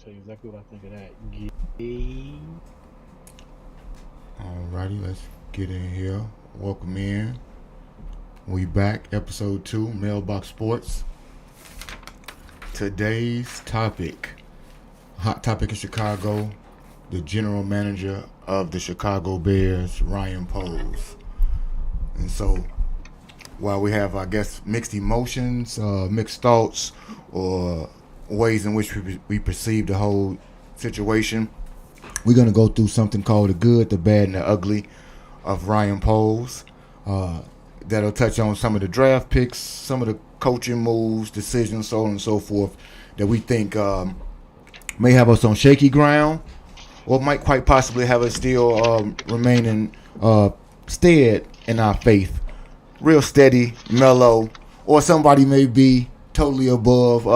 Tell you exactly what I think of that. Gay. Alrighty, let's get in here. Welcome in. We back, episode 2, Mailbox Sports. Today's topic, hot topic in Chicago, the general manager of the Chicago Bears, Ryan Poles. And so, while we have, I guess, mixed emotions, mixed thoughts, or ways in which we perceive the whole situation, we're going to go through something called the good, the bad, and the ugly of Ryan Poles. That'll touch on some of the draft picks, some of the coaching moves, decisions, so on and so forth, that we think may have us on shaky ground, or might quite possibly have us still remaining stead in our faith, real steady, mellow, or somebody may be totally above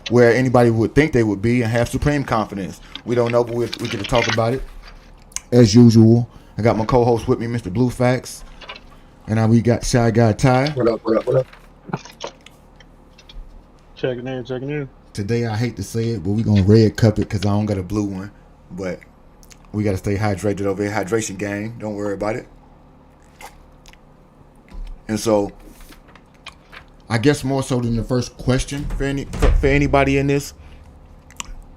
where anybody would think they would be and have supreme confidence. We don't know, but we get to talk about it. As usual, I got my co-host with me, Mr. Blue Facts. And now we got Shy Guy Ty. What up? Checking in. Today, I hate to say it, but we're going to red cup it because I don't got a blue one. But we got to stay hydrated over here. Hydration gang. Don't worry about it. And so, I guess more so than the first question for anybody in this,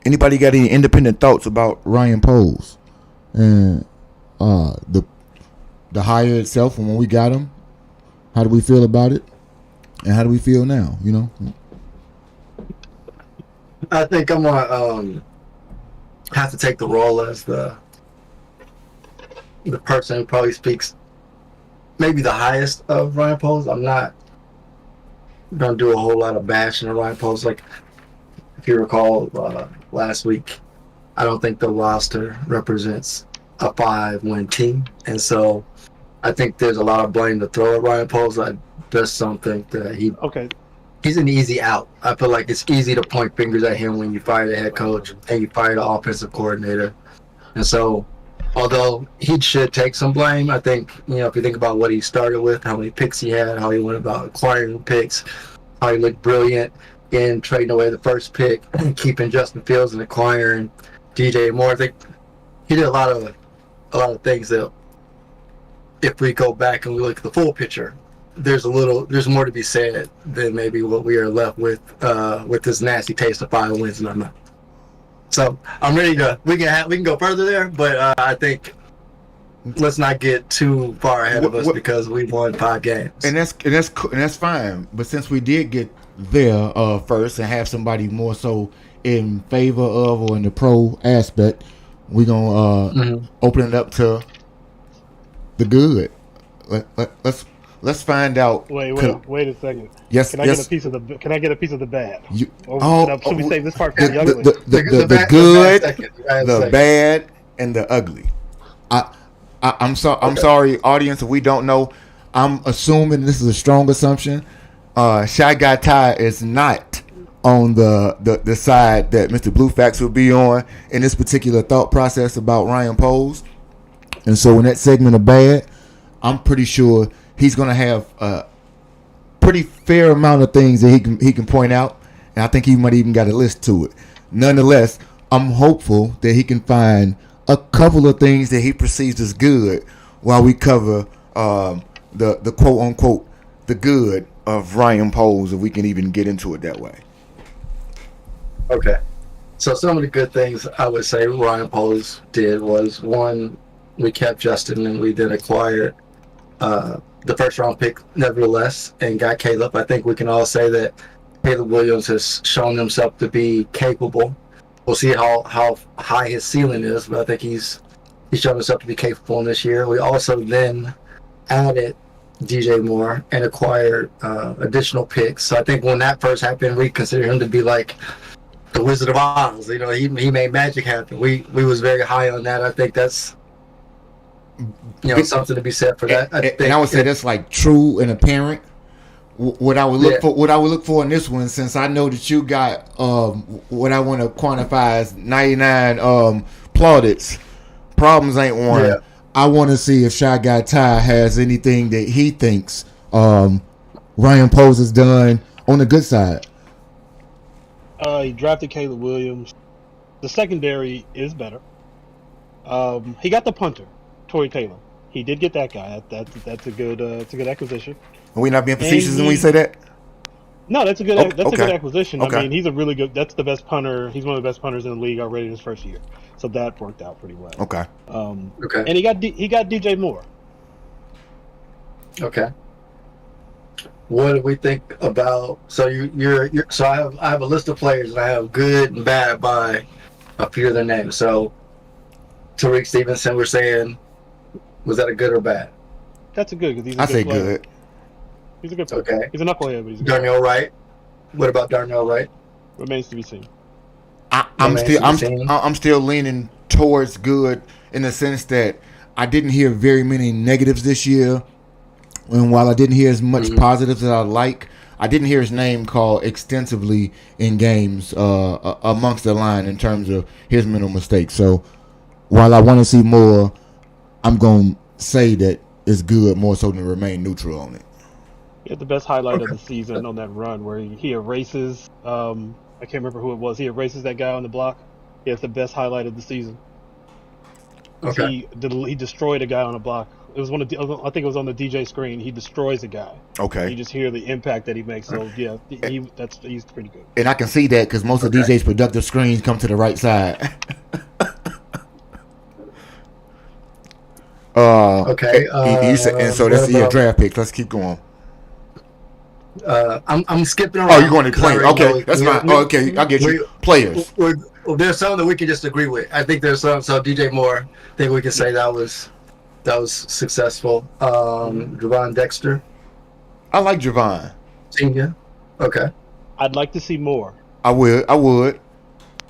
anybody got any independent thoughts about Ryan Poles and the hire itself and when we got him? How do we feel about it? And how do we feel now, you know? I think I'm gonna have to take the role as the person who probably speaks maybe the highest of Ryan Poles. I'm not gonna do a whole lot of bashing of Ryan Poles. Like if you recall last week, I don't think the roster represents a 5-win team, and so I think there's a lot of blame to throw at Ryan Poles. I just don't think that he's an easy out. I feel like it's easy to point fingers at him when you fire the head coach and you fire the offensive coordinator. And so, although he should take some blame, I think, if you think about what he started with, how many picks he had, how he went about acquiring picks, how he looked brilliant in trading away the first pick, and keeping Justin Fields and acquiring DJ Moore. I think he did a lot of things that, if we go back and we look at the full picture, there's more to be said than maybe what we are left with this nasty taste of 5 wins in our mouth. So I'm ready to we can go further there, but I think let's not get too far ahead of us because we won 5 games. And that's fine. But since we did get there first and have somebody more so in favor of or in the pro aspect, we're gonna open it up to the good. Let's find out. Wait a second. Yes. Can I get a piece of the bad? Should we save this part for the ugly? The good, the bad, and the ugly. I'm sorry, audience, if we don't know. I'm assuming this is a strong assumption. Shy Guy Ty is not on the side that Mr. Blue Facts will be on in this particular thought process about Ryan Poles. And so in that segment of bad, I'm pretty sure he's going to have a pretty fair amount of things that he can point out. And I think he might even got a list to it. Nonetheless, I'm hopeful that he can find a couple of things that he perceives as good while we cover the quote-unquote the good of Ryan Poles, if we can even get into it that way. Okay. So some of the good things I would say Ryan Poles did was, one, we kept Justin and we then acquired the first round pick nevertheless and got Caleb. I think we can all say that Caleb Williams has shown himself to be capable. We'll see how high his ceiling is, but I think he's shown himself to be capable in this year. We also then added DJ Moore and acquired additional picks. So I think when that first happened, we considered him to be like the Wizard of Oz. He made magic happen. We was very high on that. I think that's something to be said for that. And I would say that's like true and apparent. What I would look for in this one, since I know that you got what I want to quantify as 99 plaudits, problems ain't one. Yeah. I want to see if Shy Guy Ty has anything that he thinks Ryan Poles has done on the good side. He drafted Caleb Williams. The secondary is better. He got the punter, Torrey Taylor. He did get that guy. That's a good acquisition. Are we not being facetious when we say that? No, that's a good a good acquisition. Okay. I mean, he's a really good. That's the best punter. He's one of the best punters in the league already in his first year. So that worked out pretty well. Okay. Okay. And he got DJ Moore. Okay. What do we think about? So you're so I have a list of players and I have good and bad by a few of their names. So Tariq Stevenson, we're saying, was that a good or bad? That's a good because he's a I good say player. good. He's a good player. Okay. He's a knucklehead, but he's a good Darnell Wright. What about Darnell Wright? Remains to be seen. I'm still leaning towards good in the sense that I didn't hear very many negatives this year, and while I didn't hear as much positives as I like, I didn't hear his name called extensively in games amongst the line in terms of his mental mistakes. So while I want to see more, I'm going to say that it's good more so than remain neutral on it. He had the best highlight of the season on that run where he erases. I can't remember who it was. He erases that guy on the block. He has the best highlight of the season. Okay. He destroyed a guy on a block. It was I think it was on the DJ screen. He destroys a guy. Okay. You just hear the impact that he makes. So yeah, he's pretty good. And I can see that because most of DJ's productive screens come to the right side. Okay. And so that's your draft pick. Let's keep going. I'm skipping around. Oh, you're going to play. Okay, that's fine. Okay, I get you. Players. There's some that we can just agree with. I think there's some. So DJ Moore, I think we can say that was successful. Javon Dexter. I like Javon. Senior. Okay. I'd like to see more. I would.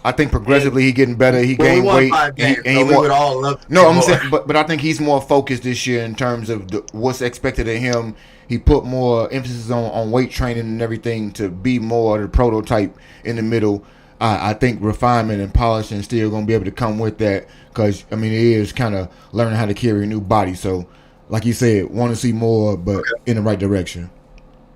I think progressively he's getting better. He gained weight. We would all love. No, I'm saying, but I think he's more focused this year in terms of what's expected of him. He put more emphasis on weight training and everything to be more the prototype in the middle. I think refinement and polishing still going to be able to come with that because, I mean, it is kind of learning how to carry a new body. So, like you said, want to see more, but in the right direction.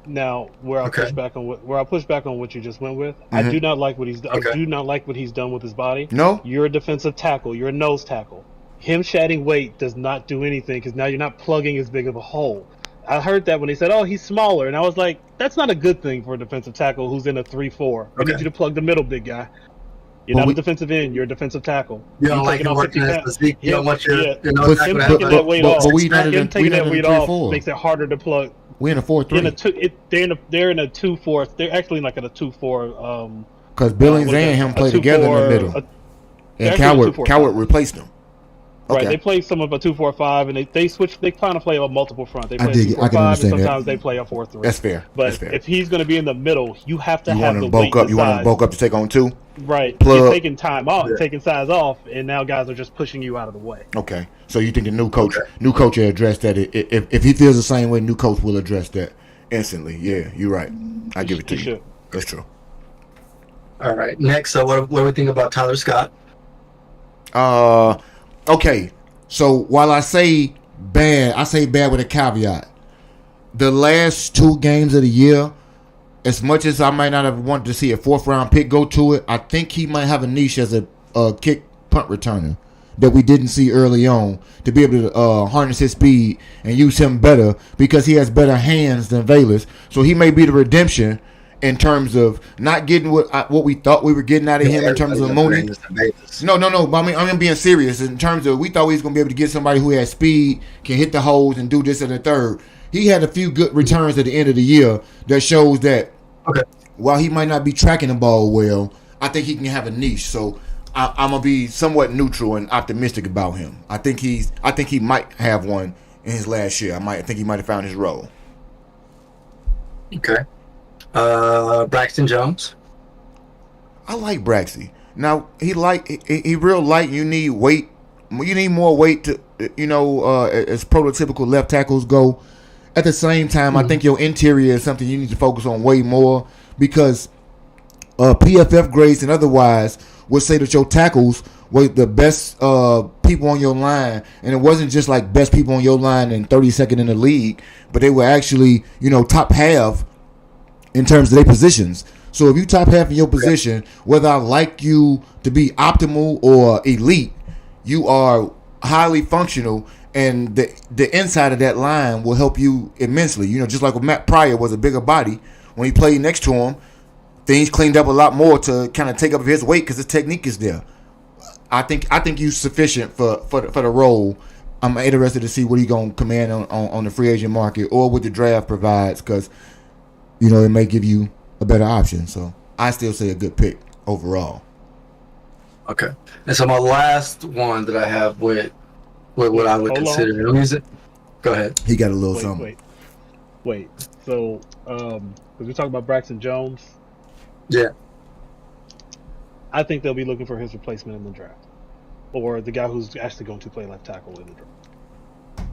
Now, where I push back on what you just went with, I do not like what he's done. I do not like what he's done with his body. No, you're a defensive tackle. You're a nose tackle. Him shedding weight does not do anything because now you're not plugging as big of a hole. I heard that when they said, "Oh, he's smaller," and I was like, "That's not a good thing for a defensive tackle who's in a 3-4. I need you to plug the middle, big guy. You're not a defensive end. You're a defensive tackle. You don't like him working his physique. You don't want your him taking that weight off. Him taking that weight off makes it harder to plug. We're in a 4-3. They're in a 2-4. They're actually like at a 2-4. Because Billings and him play together in the middle, and Coward replaced them. Right, they play some of a 2-4-5, and they switch. They kind of play a multiple front. They play a 2-4-5, and sometimes they play a 4-3. That's fair. But if he's going to be in the middle, you have to have the weight. You want to bulk up to take on 2. Right, you're taking time off, taking size off, and now guys are just pushing you out of the way. Okay, so you think the new coach will address that? If he feels the same way, new coach will address that instantly. Yeah, you're right. I give it to you. That's true. All right, next. So what do we think about Tyler Scott? Okay, so while I say bad with a caveat. The last 2 games of the year, as much as I might not have wanted to see a 4th-round pick go to it, I think he might have a niche as a kick punt returner that we didn't see early on to be able to harness his speed and use him better because he has better hands than Velus. So he may be the redemption in terms of not getting what we thought we were getting out of him in terms of Mooney. No. But I'm being serious in terms of we thought we was going to be able to get somebody who has speed, can hit the holes, and do this and the third. He had a few good returns at the end of the year that shows that while he might not be tracking the ball well, I think he can have a niche. So I'm gonna be somewhat neutral and optimistic about him. I think he might have one in his last year. I think he might have found his role. Okay. Braxton Jones. I like Braxy. Now he real light. You need weight. You need more weight to as prototypical left tackles go. At the same time, I think your interior is something you need to focus on way more because PFF grades and otherwise would say that your tackles were the best people on your line, and it wasn't just like best people on your line and 32nd in the league, but they were actually top half in terms of their positions. So if you top half in your position, whether I like you to be optimal or elite, you are highly functional, and the inside of that line will help you immensely. You know, just like when Matt Pryor was a bigger body, when he played next to him, things cleaned up a lot more to kind of take up his weight because his technique is there. I think he's sufficient for the role. I'm interested to see what he's gonna command on the free agent market or what the draft provides, because you know it may give you a better option. So I still say a good pick overall. Okay. And so my last one that I have with what I would consider music. Go ahead. He got a little something. Wait. So, because we talking about Braxton Jones. Yeah. I think they'll be looking for his replacement in the draft, or the guy who's actually going to play left tackle in the draft.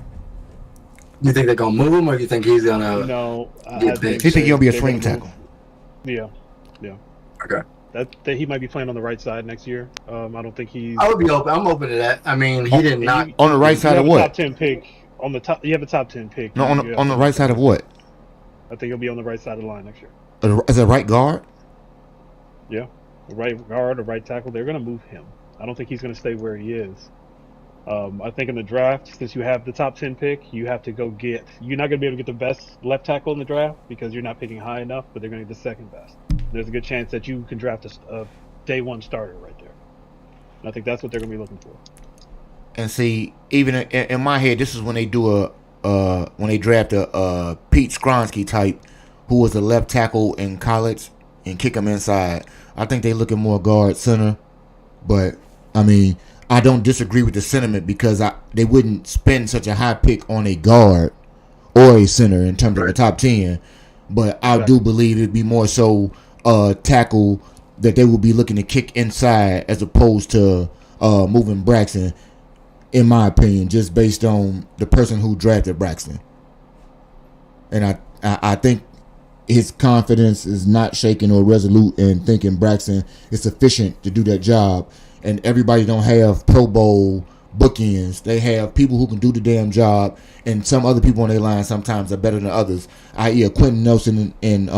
You think they're gonna move him, or you think he's gonna? No, I think he's gonna be a swing tackle. Yeah. Okay. That he might be playing on the right side next year. I don't think he's. I would be open. I'm open to that. I mean, he did not on the right side of what? Top 10 pick on the top. You have a top 10 pick. No, on the right side of what? I think he'll be on the right side of the line next year. As a right guard? Yeah, a right guard, a right tackle. They're going to move him. I don't think he's going to stay where he is. I think in the draft, since you have the top 10 pick, you have to go get. You're not going to be able to get the best left tackle in the draft because you're not picking high enough, but they're going to get the second best. There's a good chance that you can draft a day one starter right there. And I think that's what they're going to be looking for. And see, even in my head, this is when they do when they draft a Pete Skronsky type, who was a left tackle in college, and kick him inside. I think they look at more guard center, but I mean, I don't disagree with the sentiment because they wouldn't spend such a high pick on a guard or a center in terms of the top 10. But I do believe it'd be more so tackle that they would be looking to kick inside as opposed to moving Braxton, in my opinion, just based on the person who drafted Braxton. And I think his confidence is not shaken or resolute in thinking Braxton is sufficient to do that job. And everybody don't have Pro Bowl bookends. They have people who can do the damn job, and some other people on their line sometimes are better than others, i.e. a Quentin Nelson in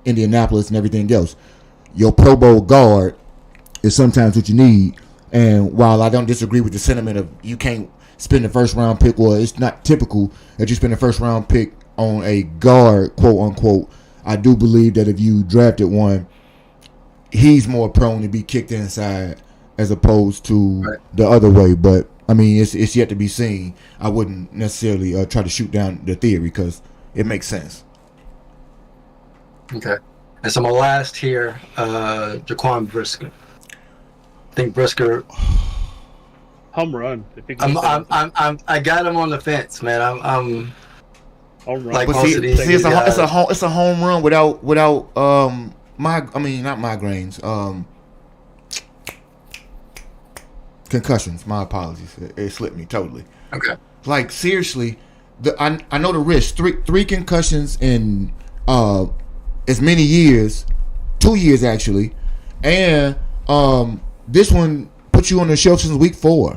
Indianapolis and everything else. Your Pro Bowl guard is sometimes what you need. And while I don't disagree with the sentiment of you can't spend the first round pick, or it's not typical that you spend the first round pick on a guard, quote unquote, I do believe that if you drafted one, he's more prone to be kicked inside as opposed to the other way. But I mean, it's yet to be seen. I wouldn't necessarily try to shoot down the theory because it makes sense. Okay. And so my last here, Jaquan Brisker. I think Brisker. Home run. I got him on the fence, man. I'm home run. like But most see, of these it's guys. a home run without not migraines. Concussions. My apologies. It slipped me totally. Okay. Like seriously, I know the risk. Three concussions in as many years, 2 years actually, and this one put you on the shelf since week 4.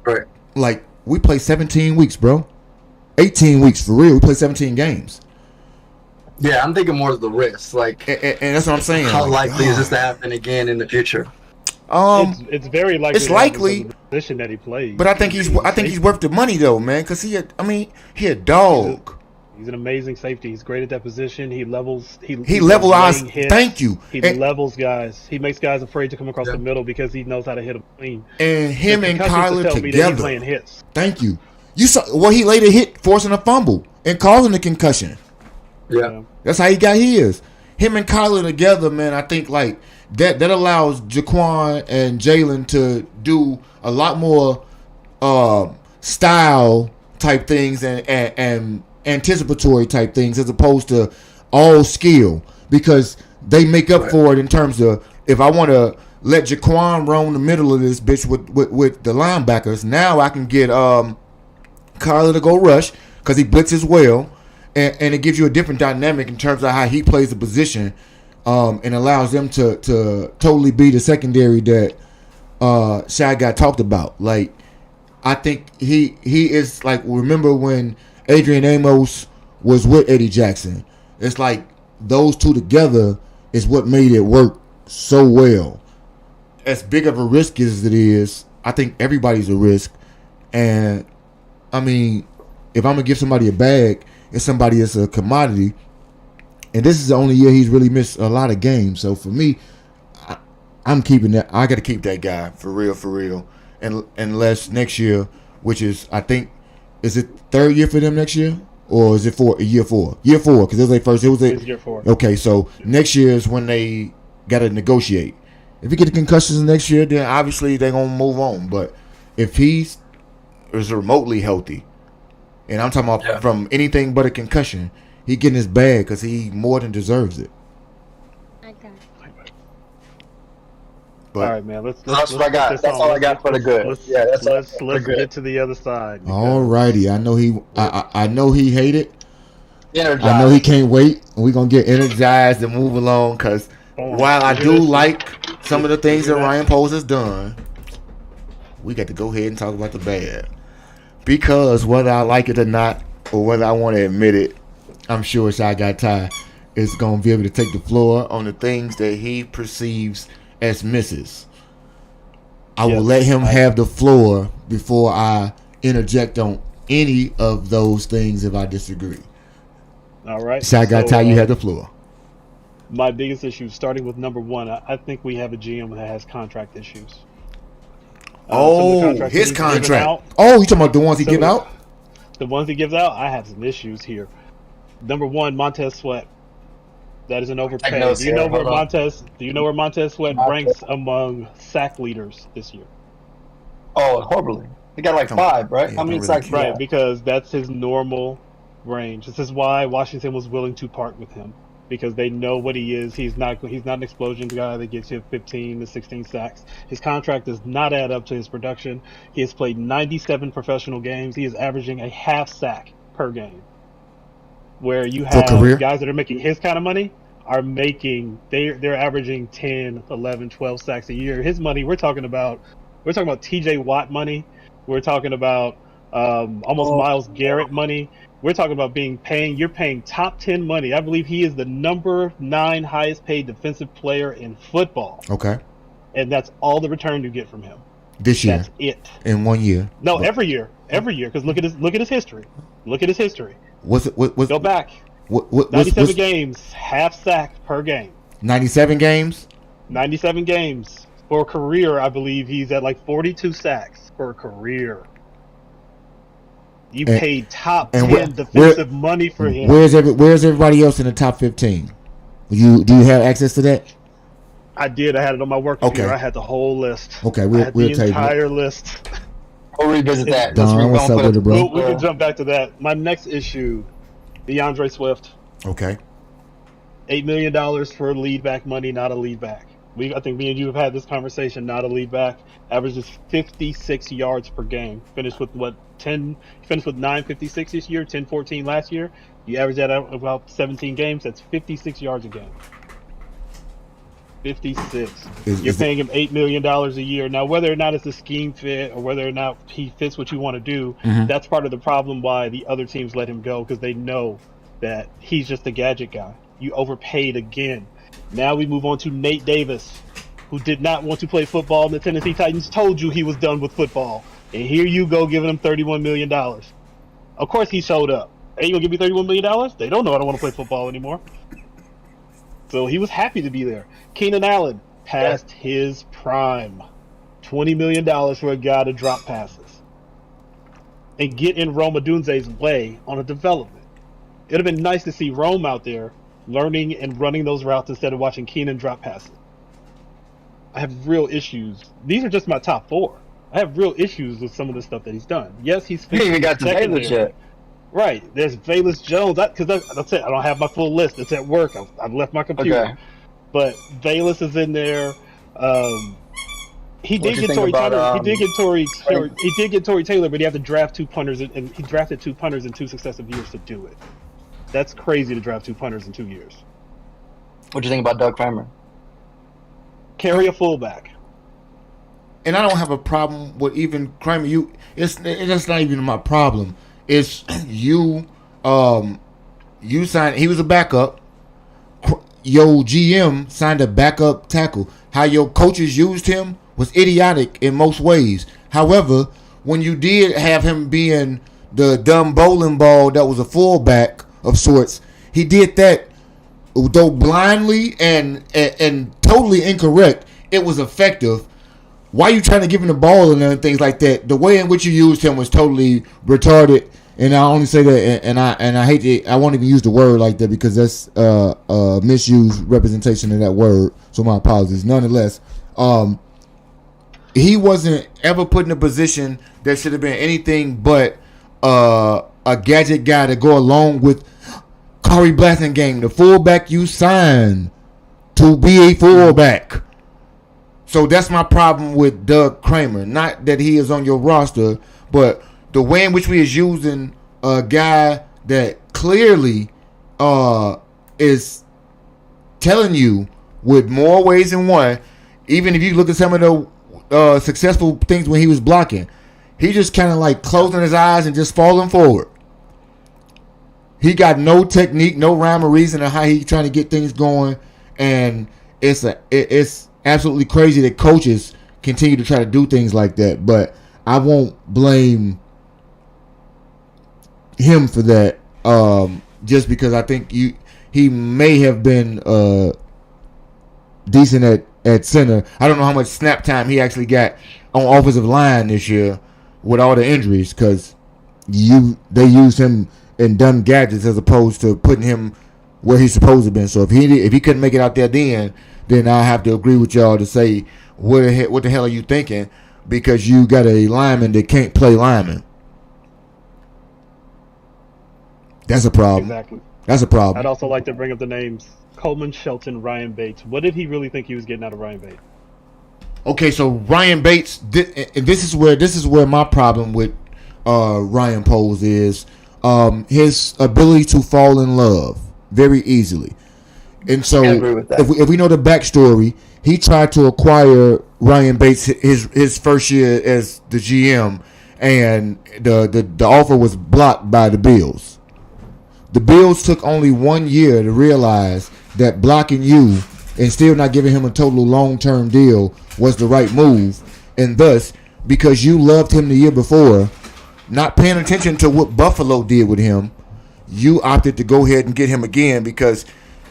Right. Like we play 17 weeks, bro. 18 weeks for real. We play 17 games. Yeah, I'm thinking more of the risk. Like, and that's what I'm saying. how like, likely is this to happen again in the future? It's very likely. It's likely. The position that he plays. But I think he's worth the money though, man. Because he a dog. He's an amazing safety. He's great at that position. He levels. He levelized. Thank you. He levels guys. He makes guys afraid to come across the middle because he knows how to hit them clean. And him and Kyler together. Playing hits. Thank you. You saw he later hit forcing a fumble and causing a concussion. Yeah. That's how he got his. Him and Kyler together, man. I think like that allows Jaquan and Jalen to do a lot more style type things and anticipatory type things as opposed to all skill, because they make up for it in terms of if I want to let Jaquan roam the middle of this bitch with the linebackers, now I can get Kyler to go rush because he blitzes well, and it gives you a different dynamic in terms of how he plays the position, and allows them to totally be the secondary that Shy got talked about. Like, I think he is like, remember when Adrian Amos was with Eddie Jackson? It's like those two together is what made it work so well. As big of a risk as it is, I think everybody's a risk. And I mean, if I'm gonna give somebody a bag, it's somebody that's a commodity. And this is the only year he's really missed a lot of games. So for me, I'm keeping that. I got to keep that guy for real. And unless next year, which is I think, is it third year for them next year, or is it year four? Year four, because it was their first. It's year 4. Okay, so next year is when they got to negotiate. If he get the concussions next year, then obviously they're gonna move on. But if he's is remotely healthy, and I'm talking about from anything but a concussion, he getting his bag because he more than deserves it. But, all right, man. Let's that's what I got. That's all I got for the good. Let's get to the other side. All righty. I know he hate it. Energized. I know he can't wait. We're gonna get energized and move along because while I do like some of the things that Ryan Poles has done, we got to go ahead and talk about the bad. Because whether I like it or not, or whether I want to admit it, I'm sure Shy Guy Ty is gonna be able to take the floor on the things that he perceives as misses. I will let him have the floor before I interject on any of those things if I disagree. All right. Shy Guy Ty, you have the floor. My biggest issue, starting with number one, I think we have a GM that has contract issues. His contract. Oh, you talking about the ones he give out? The ones he gives out, I have some issues here. Number one, Montez Sweat. That is an overpay. Do you know where Montez Sweat ranks among sack leaders this year? Oh, horribly. He got like 5, right? Yeah, How many really sacks? Right, because that's his normal range. This is why Washington was willing to part with him, because they know what he is. He's not an explosion guy that gets you 15 to 16 sacks. His contract does not add up to his production. He has played 97 professional games. He is averaging a half sack per game. Where you have guys that are making his kind of money are making they're averaging 10, 11, 12 sacks a year. His money, we're talking about TJ Watt money. We're talking about almost Myles Garrett money. We're talking about you're paying top 10 money. I believe he is the number 9 highest paid defensive player in football. Okay. And that's all the return you get from him. This year. That's it. In 1 year. No, every year. Because look at his history. Go back. 97 games, half sack per game. 97 games? 97 games. For a career, I believe he's at like 42 sacks for a career. You paid top 10 defensive money for him. Where's everybody else in the top 15? Do you have access to that? I did. I had it on my work computer. Okay. I had the whole list. Okay, we'll the entire list. We'll revisit that. Don, what's up with it, bro? We can jump back to that. My next issue, DeAndre Swift. Okay. $8 million for lead back money, not a lead back. I think me and you have had this conversation. Not a lead back. Averages 56 yards per game. Finished with 956 this year, 1014 last year. You average that out about 17 games. That's 56 yards a game. 56. You're paying him $8 million a year. Now, whether or not it's a scheme fit or whether or not he fits what you want to do, that's part of the problem why the other teams let him go, because they know that he's just a gadget guy. You overpaid again. Now we move on to Nate Davis, who did not want to play football, and the Tennessee Titans told you he was done with football. And here you go giving him $31 million. Of course he showed up. Hey, you gonna give me $31 million? They don't know I don't want to play football anymore. So he was happy to be there. Keenan Allen past his prime. $20 million for a guy to drop passes. And get in Rome Odunze's way on a development. It would have been nice to see Rome out there learning and running those routes instead of watching Keenan drop passes. I have real issues. These are just my top 4. I have real issues with some of the stuff that he's done. Yes, he's he even got to Velus yet. Right. There's Velus Jones. Because that's it. I don't have my full list. It's at work. I've left my computer. Okay. But Velus is in there. He did get Tory Taylor. He did get Tory Taylor, but he had to draft 2 punters, and he drafted 2 punters in 2 successive years to do it. That's crazy to draft 2 punters in 2 years. What do you think about Doug Kramer? Carry a fullback. And I don't have a problem with even Kramer. It's not even my problem. It's you. You signed. He was a backup, your GM signed a backup tackle. How your coaches used him was idiotic in most ways. However, when you did have him being the dumb bowling ball that was a fullback of sorts, he did that, though blindly and totally incorrect. It was effective. Why are you trying to give him the ball and things like that? The way in which you used him was totally retarded. And I only say that, and I hate it. I won't even use the word like that because that's misused representation of that word. So my apologies. Nonetheless, he wasn't ever put in a position that should have been anything but a gadget guy to go along with Corey Blankenship, the fullback you signed to be a fullback. So that's my problem with Doug Kramer. Not that he is on your roster, but the way in which we is using a guy that clearly is telling you with more ways than one, even if you look at some of the successful things when he was blocking, he just kind of like closing his eyes and just falling forward. He got no technique, no rhyme or reason of how he's trying to get things going, and it's absolutely crazy that coaches continue to try to do things like that. But I won't blame him for that, just because I think he may have been decent at center. I don't know how much snap time he actually got on offensive line this year with all the injuries, because they used him in dumb gadgets as opposed to putting him where he's supposed to be. So if he couldn't make it out there then I have to agree with y'all to say what the hell are you thinking, because you got a lineman that can't play lineman. That's a problem. Exactly. That's a problem. I'd also like to bring up the names Coleman Shelton, Ryan Bates. What did he really think he was getting out of Ryan Bates? Okay, so Ryan Bates, this is where my problem with Ryan Poles is his ability to fall in love very easily. And so if we know the backstory, he tried to acquire Ryan Bates his first year as the GM, and the offer was blocked by the Bills. The Bills took only 1 year to realize that blocking you and still not giving him a total long-term deal was the right move. And thus, because you loved him the year before, not paying attention to what Buffalo did with him, you opted to go ahead and get him again because,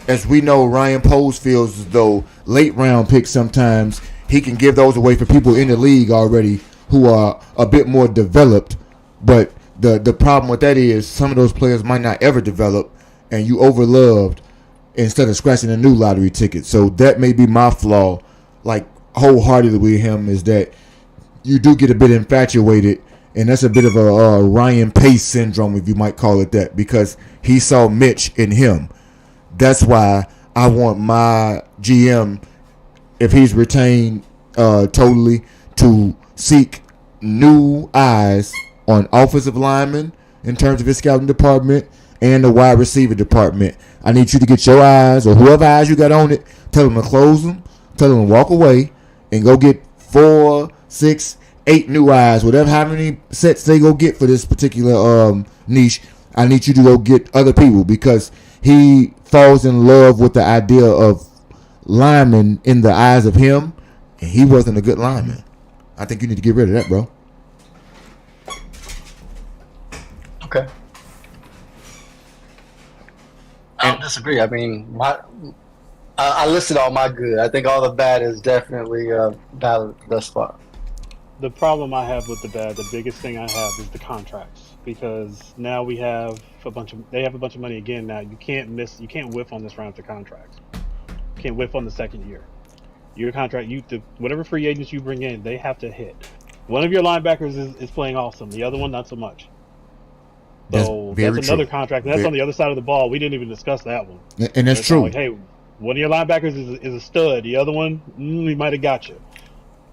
as we know, Ryan Poles feels as though late-round picks sometimes, he can give those away for people in the league already who are a bit more developed. But the problem with that is some of those players might not ever develop, and you overloved instead of scratching a new lottery ticket. So that may be my flaw, like wholeheartedly with him, is that you do get a bit infatuated, and that's a bit of a Ryan Pace syndrome, if you might call it that, because he saw Mitch in him. That's why I want my GM, if he's retained totally, to seek new eyes on offensive linemen in terms of his scouting department and the wide receiver department. I need you to get your eyes, or whoever eyes you got on it, tell them to close them, tell them to walk away, and go get 4, 6, 8 new eyes, whatever, how many sets they go get for this particular niche. I need you to go get other people, because he falls in love with the idea of lineman in the eyes of him, and he wasn't a good lineman. I think you need to get rid of that, bro. Okay. I don't disagree. I mean, I listed all my good. I think all the bad is definitely valid thus far. The problem I have with the bad, the biggest thing I have is the contracts, because now they have a bunch of money again. Now you can't whiff on this round of contracts. You can't whiff on the second year. Your contract, whatever free agents you bring in, they have to hit. One of your linebackers is playing awesome. The other one, not so much. So that's another contract. And that's on the other side of the ball. We didn't even discuss that one. And that's true. Like, hey, one of your linebackers is a stud. The other one, we might have got you.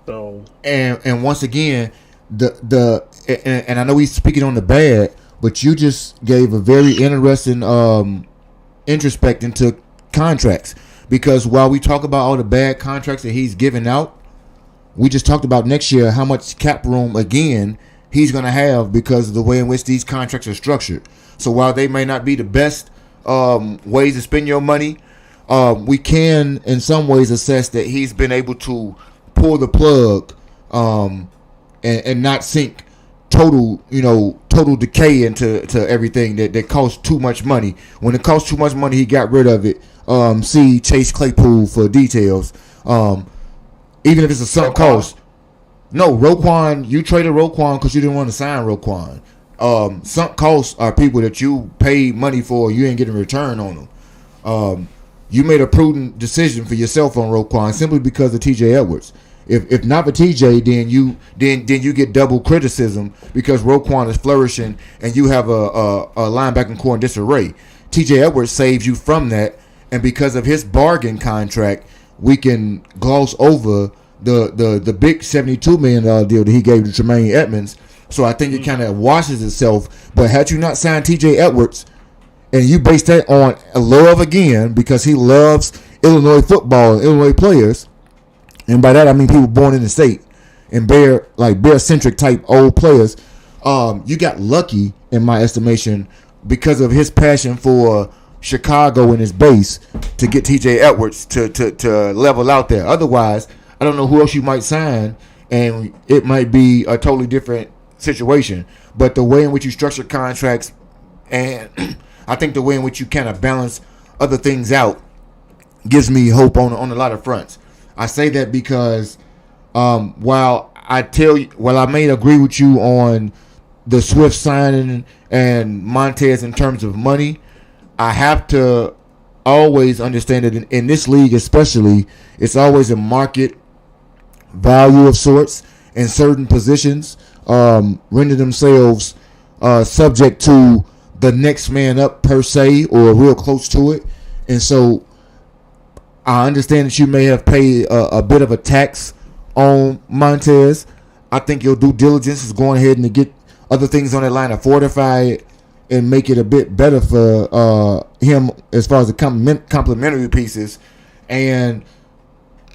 So and once again, and I know he's speaking on the bad, but you just gave a very interesting introspect into contracts, because while we talk about all the bad contracts that he's giving out, we just talked about next year how much cap room again he's going to have because of the way in which these contracts are structured. So while they may not be the best ways to spend your money, we can in some ways assess that he's been able to pull the plug and not sink total decay into everything that costs too much money. When it costs too much money, he got rid of it. See Chase Claypool for details. Even if it's a sunk cost. No, Roquan, you traded Roquan because you didn't want to sign Roquan. Sunk costs are people that you paid money for, you ain't getting a return on them. You made a prudent decision for yourself on Roquan simply because of TJ Edwards. If not for TJ, then you get double criticism because Roquan is flourishing and you have a linebacking core in disarray. TJ Edwards saves you from that, and because of his bargain contract, we can gloss over the big $72 million deal that he gave to Tremaine Edmonds. So I think it kind of washes itself. But had you not signed TJ Edwards, and you base that on love again because he loves Illinois football and Illinois players, and by that I mean people born in the state and bear-centric type old players, you got lucky in my estimation because of his passion for Chicago and his base to get TJ Edwards to level out there. Otherwise, I don't know who else you might sign, and it might be a totally different situation. But the way in which you structure contracts, and I think the way in which you kind of balance other things out, gives me hope on a lot of fronts. I say that because while I may agree with you on the Swift signing and Montez in terms of money, I have to always understand that in this league especially, it's always a market value of sorts, and certain positions render themselves subject to the next man up per se or real close to it. And so I understand that you may have paid a bit of a tax on Montez. I think your due diligence is going ahead and to get other things on that line to fortify it and make it a bit better for him as far as the complementary pieces. And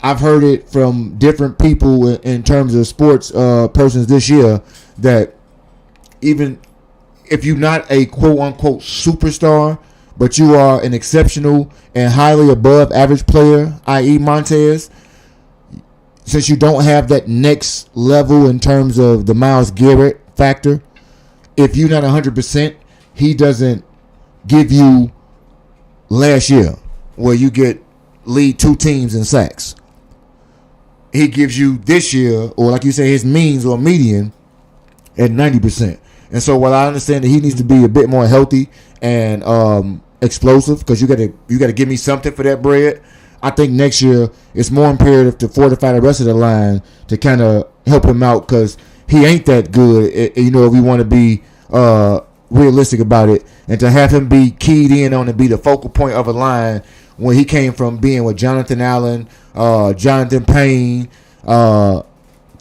I've heard it from different people in terms of sports persons this year that even if you're not a quote-unquote superstar, but you are an exceptional and highly above average player, i.e. Montez, since you don't have that next level in terms of the Myles Garrett factor, if you're not 100%, he doesn't give you last year where you lead two teams in sacks. He gives you this year, or like you say, his means or median at 90%. And so while I understand that he needs to be a bit more healthy and explosive, because you got to give me something for that bread, I think next year it's more imperative to fortify the rest of the line to kind of help him out, because he ain't that good, if we want to be realistic about it, and to have him be keyed in on and be the focal point of a line when he came from being with Jonathan Allen, Jonathan Payne,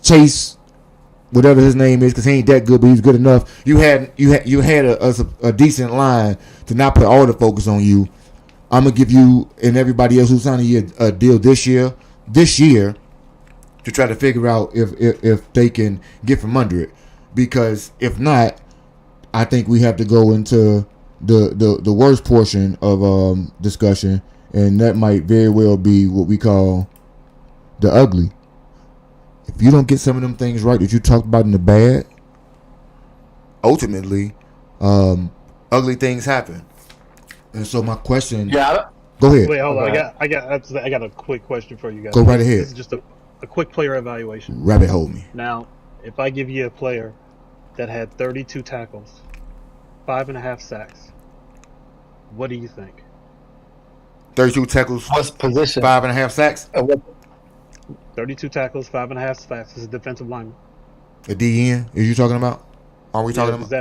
Chase, whatever his name is, because he ain't that good, but he's good enough. You had a decent line to not put all the focus on you. I'm gonna give you and everybody else who's signing you a deal this year, to try to figure out if they can get from under it. Because if not, I think we have to go into the worst portion of discussion, and that might very well be what we call the ugly. If you don't get some of them things right that you talked about in the bad, ultimately, ugly things happen. And so my question, go ahead. Wait, hold on. I got a quick question for you guys. Go right ahead. This is just a quick player evaluation. Rabbit hole me. Now, if I give you a player that had 32 tackles, 5.5 sacks, what do you think? 32 tackles, What's position? 5.5 sacks. 32 tackles, 5.5 sacks. Is a defensive lineman. A DN? Are you talking about? Are we talking about?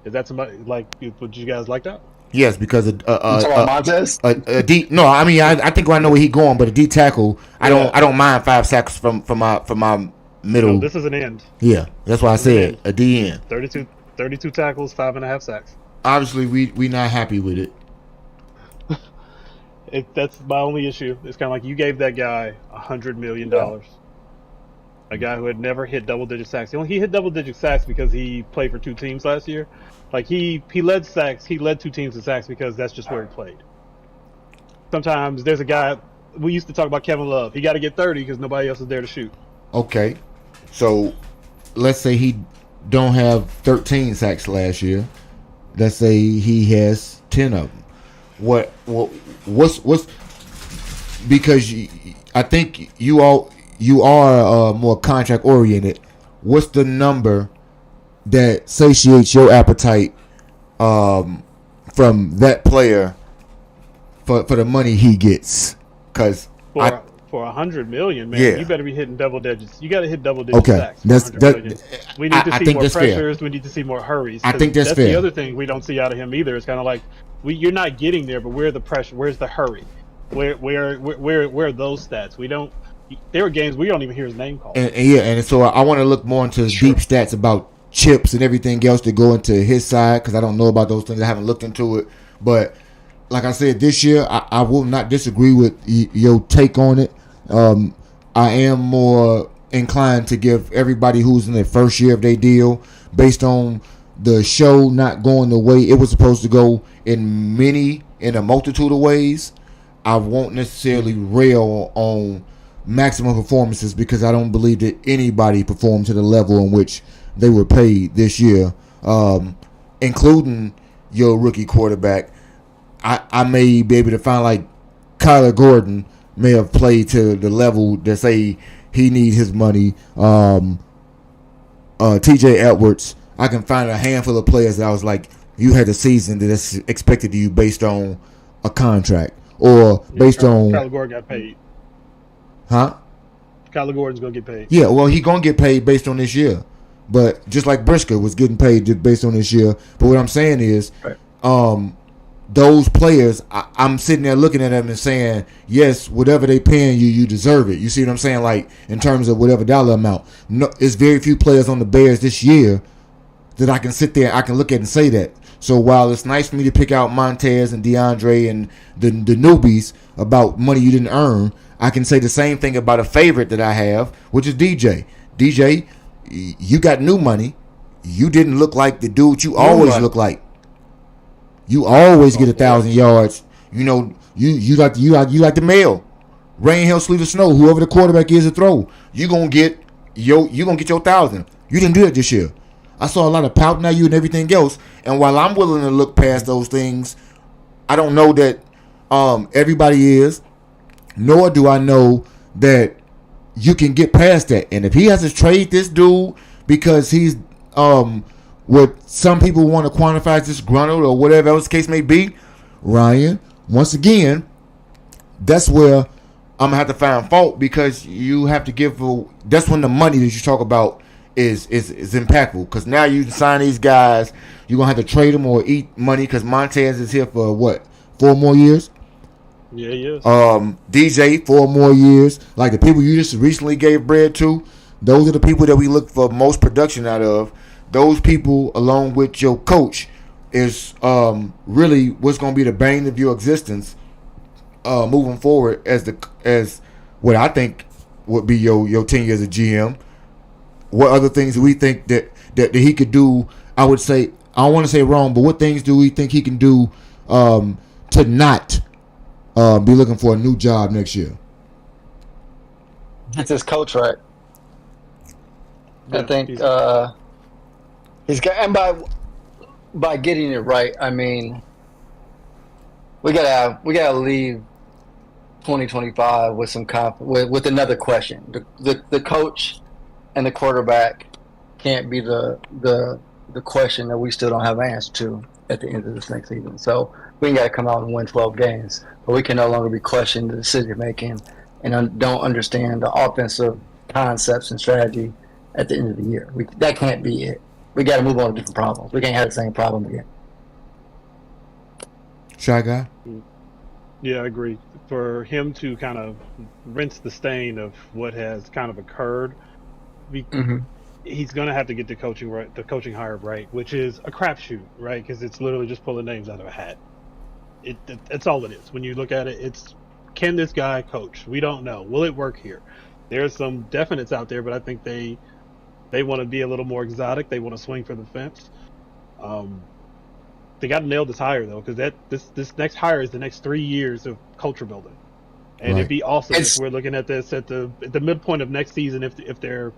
Is that somebody like? Would you guys like that? Yes, because Montez? a D. No, I mean I think I know where he going, but a D tackle, I don't mind 5 sacks from my middle. No, this is an end. Yeah, that's why I said a DN. 32 tackles, 5.5 sacks. Obviously, we not happy with it. That's my only issue. It's kind of like you gave that guy $100 million. A guy who had never hit double-digit sacks. He hit double-digit sacks because he played for two teams last year. Like he led sacks. He led two teams in sacks because that's just where he played. Sometimes there's a guy we used to talk about Kevin Love. He got to get 30 because nobody else is there to shoot. Okay, so let's say he don't have 13 sacks last year. Let's say he has 10 of them. What's because I think you are more contract oriented. What's the number that satiates your appetite from that player for the money he gets? Because For 100 million, man, Yeah. you better be hitting double digits. You got to hit double digit okay, sacks for that's 100 million. that. We need to I see think more that's fair. pressures. We need to see more hurries. I 'Cause think that's that's fair. the other thing we don't see out of him either. It's kind of like you're not getting there, but where's the pressure? Where's the hurry? Where are those stats? We don't. There are games we don't even hear his name called. And so I want to look more into his deep stats about chips and everything else to go into his side because I don't know about those things. I haven't looked into it, but like I said, this year I will not disagree with your take on it. I am more inclined to give everybody who's in their first year of their deal based on the show not going the way it was supposed to go in a multitude of ways. I won't necessarily rail on maximum performances because I don't believe that anybody performed to the level in which they were paid this year, including your rookie quarterback. I may be able to find like Kyler Gordon may have played to the level that say he needs his money. TJ Edwards, I can find a handful of players that I was like, you had a season that's expected of you based on a contract or based on Kyler Gordon got paid. Huh? Kyler Gordon's gonna get paid. Yeah, well, he gonna get paid based on this year, but just like Brisker was getting paid just based on this year. But what I'm saying is, those players, I'm sitting there looking at them and saying, yes, whatever they paying you, you deserve it. You see what I'm saying? Like in terms of whatever dollar amount. No, it's very few players on the Bears this year that I can sit there, I can look at and say that. So while it's nice for me to pick out Montez and DeAndre and the newbies about money you didn't earn, I can say the same thing about a favorite that I have, which is DJ. DJ, you got new money. You didn't look like the dude you always look like. You always get 1,000 yards. You know, you like the mail. Rain, hail, sleet, or snow. Whoever the quarterback is to throw, you gonna get your 1,000. You didn't do it this year. I saw a lot of pouting at you and everything else. And while I'm willing to look past those things, I don't know that everybody is. Nor do I know that you can get past that. And if he has to trade this dude because he's what some people want to quantify as disgruntled or whatever else the case may be, Ryan, once again, that's where I'm gonna have to find fault because you have to give. That's when the money that you talk about is impactful. Because now you sign these guys, you're gonna have to trade them or eat money because Montez is here for what, 4 more years? Yeah, he is. DJ 4 more years. Like the people you just recently gave bread to, those are the people that we look for most production out of. Those people, along with your coach, is really what's going to be the bane of your existence moving forward as what I think would be your tenure as a GM. What other things do we think that he could do? I would say, I don't want to say wrong, but what things do we think he can do to not be looking for a new job next year? It's his coach, right? Yeah, I think he's got, and by getting it right, I mean we gotta leave 2025 with some with another question. The coach and the quarterback can't be the question that we still don't have an answer to at the end of this next season. So we got to come out and win 12 games, but we can no longer be questioning the decision making and don't understand the offensive concepts and strategy at the end of the year. That can't be it. We got to move on to different problems. We can't have the same problem again. Shy Guy? Yeah, I agree. For him to kind of rinse the stain of what has kind of occurred, he's going to have to get the coaching hire right, which is a crapshoot, right? Because it's literally just pulling names out of a hat. That's all it is. When you look at it, it's, can this guy coach? We don't know. Will it work here? There's some definites out there, but I think they want to be a little more exotic. They want to swing for the fence. they got to nail this hire though, because this next hire is the next 3 years of culture building, and it'd Right. be awesome if It's we're looking at this at the midpoint of next season, if they're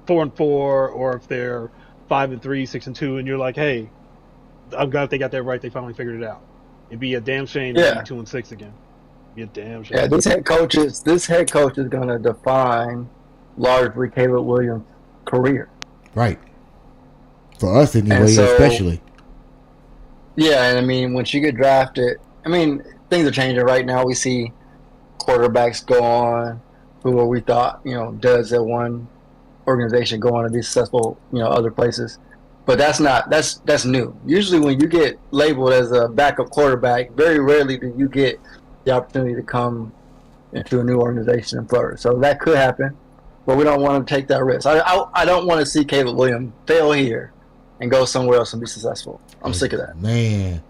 4-4, or if they're 5-3, 6-2, and you're like, hey, I'm glad they got that right. They finally figured it out. It'd be a damn shame to be yeah, 2-6 again. Be a damn yeah. shame. This head coach is going to define largely Caleb Williams' career. Right. For us And anyway, so, especially. yeah, and I mean, when she get drafted, I mean, things are changing right now. We see quarterbacks go on who we thought, does at one organization go on to be successful, other places. But that's new. Usually when you get labeled as a backup quarterback, very rarely do you get the opportunity to come into a new organization and flourish. So that could happen, but we don't want to take that risk. I don't want to see Caleb Williams fail here and go somewhere else and be successful. I'm sick of that. Man.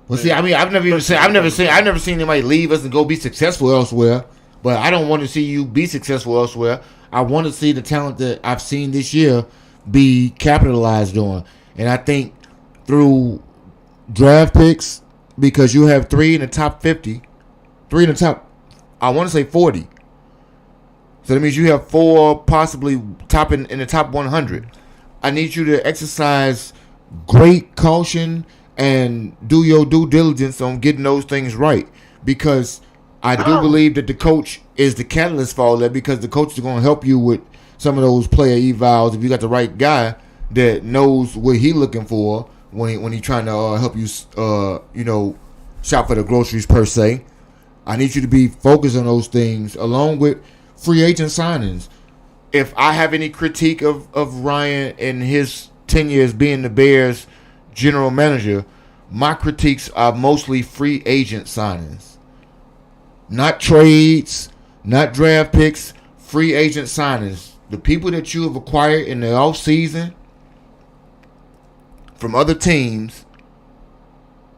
Well, see, I mean, I've never seen anybody leave us and go be successful elsewhere. But I don't want to see you be successful elsewhere. I want to see the talent that I've seen this year be capitalized on, and I think through draft picks, because you have 3 in the top 50, 3 in the top, I want to say 40. So that means you have 4 possibly top in the top 100. I need you to exercise great caution and do your due diligence on getting those things right, because I do believe that the coach is the catalyst for all that, because the coach is going to help you with some of those player evals if you got the right guy that knows what he's looking for when he's trying to help you, shop for the groceries per se. I need you to be focused on those things along with free agent signings. If I have any critique of Ryan and his tenure as being the Bears general manager, my critiques are mostly free agent signings. Not trades, not draft picks, free agent signings. The people that you have acquired in the offseason from other teams,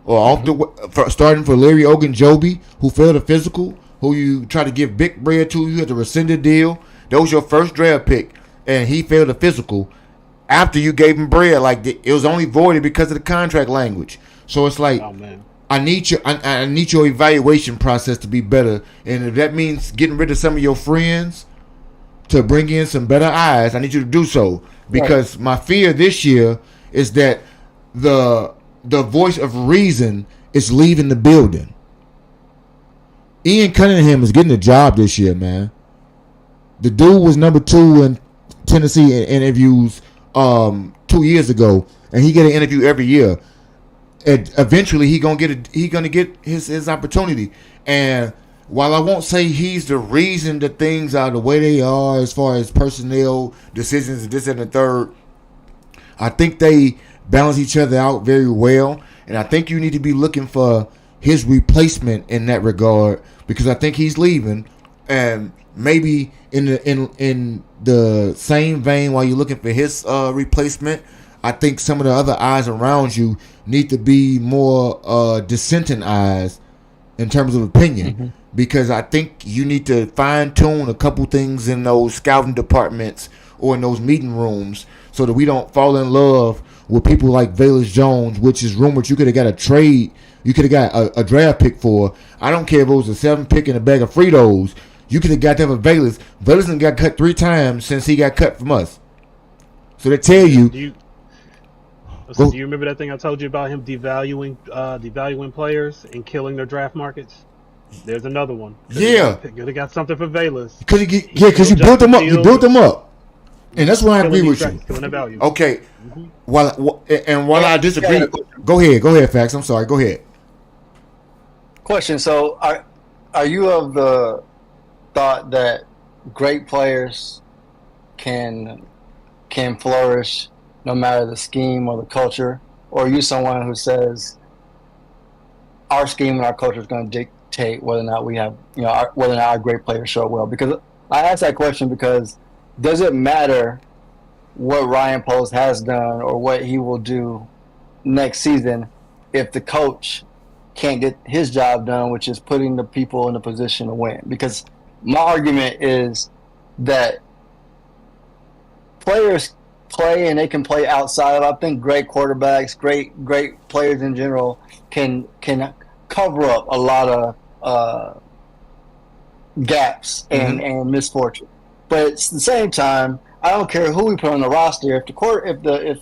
or off the starting for Larry Ogunjobi, who failed a physical, who you try to give big bread to, you had to rescind the deal. That was your first draft pick, and he failed a physical after you gave him bread. Like, it was only voided because of the contract language. So it's like, Oh man. I need your evaluation process to be better, and if that means getting rid of some of your friends to bring in some better eyes, I need you to do so, because my fear this year is that the voice of reason is leaving the building. Ian Cunningham is getting a job this year, man. The dude was number 2 in Tennessee in interviews 2 years ago, and he get an interview every year. And eventually he gonna get his opportunity. And while I won't say he's the reason that things are the way they are as far as personnel decisions and this and the third, I think they balance each other out very well. And I think you need to be looking for his replacement in that regard, because I think he's leaving. And maybe in the same vein, while you're looking for his replacement, I think some of the other eyes around you need to be more dissenting eyes in terms of opinion, because I think you need to fine-tune a couple things in those scouting departments or in those meeting rooms so that we don't fall in love with people like Velus Jones, which is rumored you could have got a trade, you could have got a draft pick for. I don't care if it was a 7 pick and a bag of Fritos. You could have got that for Velus. Velus done got cut 3 times since he got cut from us. So they tell you. Do you remember that thing I told you about him devaluing players and killing their draft markets? There's another one. Yeah. Could have got something for Velus. Because you built them up. You built them up. And that's why I agree with you. Killing the value. Okay. While I disagree, go ahead, Fax. I'm sorry. Go ahead. Question. So, are you of the thought that great players can flourish no matter the scheme or the culture, or are you someone who says our scheme and our culture is going to dictate whether or not we have, whether or not our great players show up well? Because I ask that question because does it matter what Ryan Poles has done or what he will do next season if the coach can't get his job done, which is putting the people in a position to win? Because my argument is that players play and they can play outside of. I think great quarterbacks, great players in general can cover up a lot of gaps and misfortune. But at the same time, I don't care who we put on the roster. If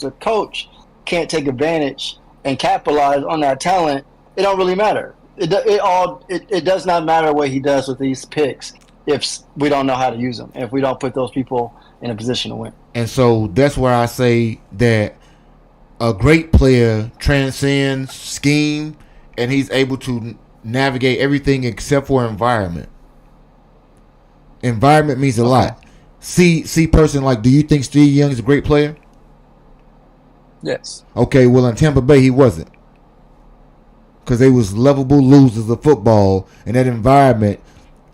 the coach can't take advantage and capitalize on that talent, it don't really matter. It does not matter what he does with these picks if we don't know how to use them. If we don't put those people in a position to win. And so that's where I say that a great player transcends scheme, and he's able to navigate everything except for environment. Environment means a lot. See, person, like, do you think Steve Young is a great player? Yes. Okay, well, in Tampa Bay, he wasn't. Because they was lovable losers of football, and that environment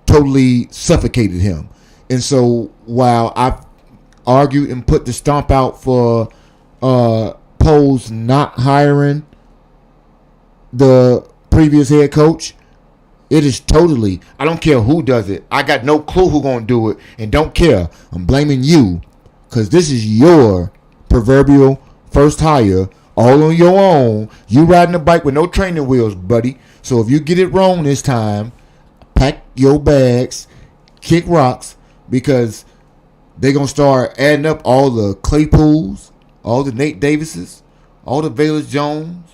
totally suffocated him. And so while I argued and put the stomp out for Poles not hiring the previous head coach, it is totally, I don't care who does it. I got no clue who going to do it, and don't care. I'm blaming you, because this is your proverbial first hire, all on your own. You riding a bike with no training wheels, buddy. So if you get it wrong this time, pack your bags, kick rocks, because they're going to start adding up all the Claypools, all the Nate Davises, all the Valus Jones,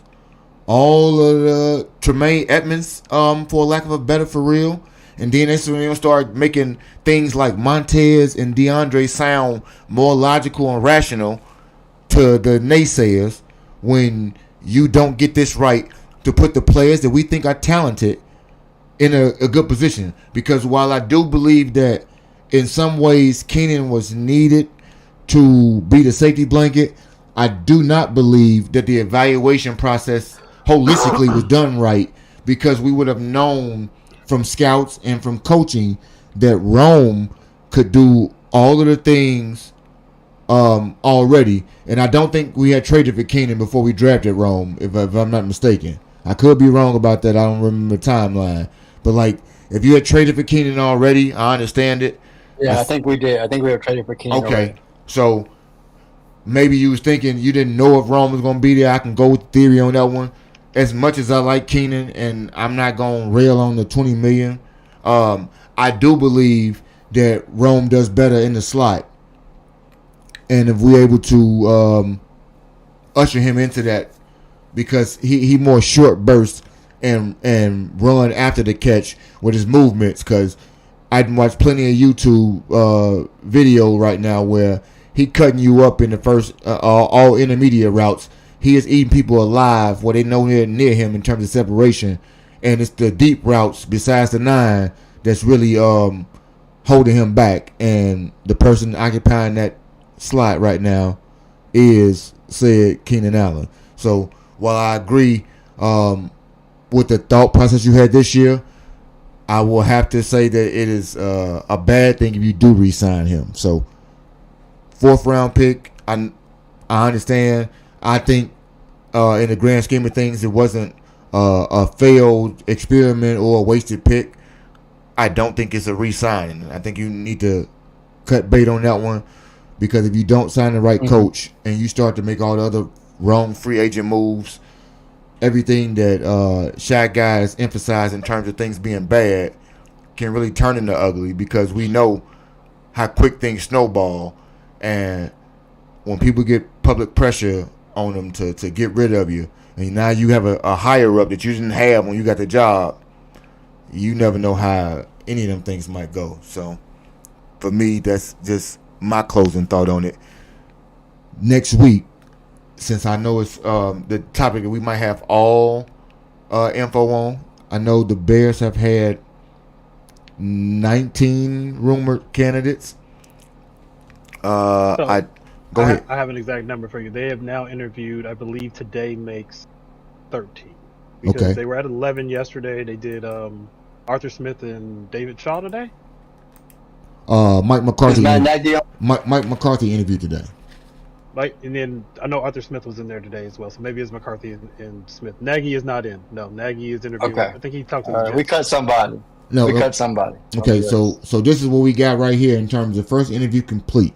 all of the Tremaine Edmonds, for lack of a better for real. And then they're going to start making things like Montez and DeAndre sound more logical and rational to the naysayers when you don't get this right to put the players that we think are talented in a good position. Because while I do believe that in some ways Keenan was needed to be the safety blanket, I do not believe that the evaluation process holistically was done right, because we would have known from scouts and from coaching that Rome could do all of the things already. And I don't think we had traded for Keenan before we drafted Rome, if I'm not mistaken. I could be wrong about that. I don't remember the timeline. But, like, if you had traded for Keenan already, I understand it. Yeah, I think we did. I think we were traded for Keenan. Okay. Already. So maybe you was thinking you didn't know if Rome was going to be there. I can go with the theory on that one. As much as I like Keenan, and I'm not going to rail on the $20 million, I do believe that Rome does better in the slot. And if we're able to usher him into that, because he more short burst and run after the catch with his movements, because I watch plenty of YouTube video right now where he cutting you up in the first all intermediate routes. He is eating people alive where they know they're near him in terms of separation. And it's the deep routes besides the 9 that's really holding him back. And the person occupying that slot right now is said Keenan Allen. So while I agree with the thought process you had this year, I will have to say that it is a bad thing if you do re-sign him. So 4th round pick, I understand. I think in the grand scheme of things, it wasn't a failed experiment or a wasted pick. I don't think it's a re-signing. I think you need to cut bait on that one, because if you don't sign the right coach and you start to make all the other wrong free agent moves, everything that Shy Guys emphasize in terms of things being bad can really turn into ugly, because we know how quick things snowball. And when people get public pressure on them to get rid of you, and now you have a higher up that you didn't have when you got the job, you never know how any of them things might go. So for me, that's just my closing thought on it. Next week, since I know it's the topic that we might have all info on, I know the Bears have had 19 rumored candidates. Go ahead. I have an exact number for you. They have now interviewed, I believe today makes 13. Because they were at 11 yesterday. They did Arthur Smith and David Shaw today. Mike McCarthy. Mike McCarthy interviewed today. Right, and then I know Arthur Smith was in there today as well, so maybe it's McCarthy and Smith. Nagy is not in. No, Nagy is interviewing. Okay. I think he talked to the we cut somebody. No, we cut somebody. Okay, so this is what we got right here in terms of first interview complete.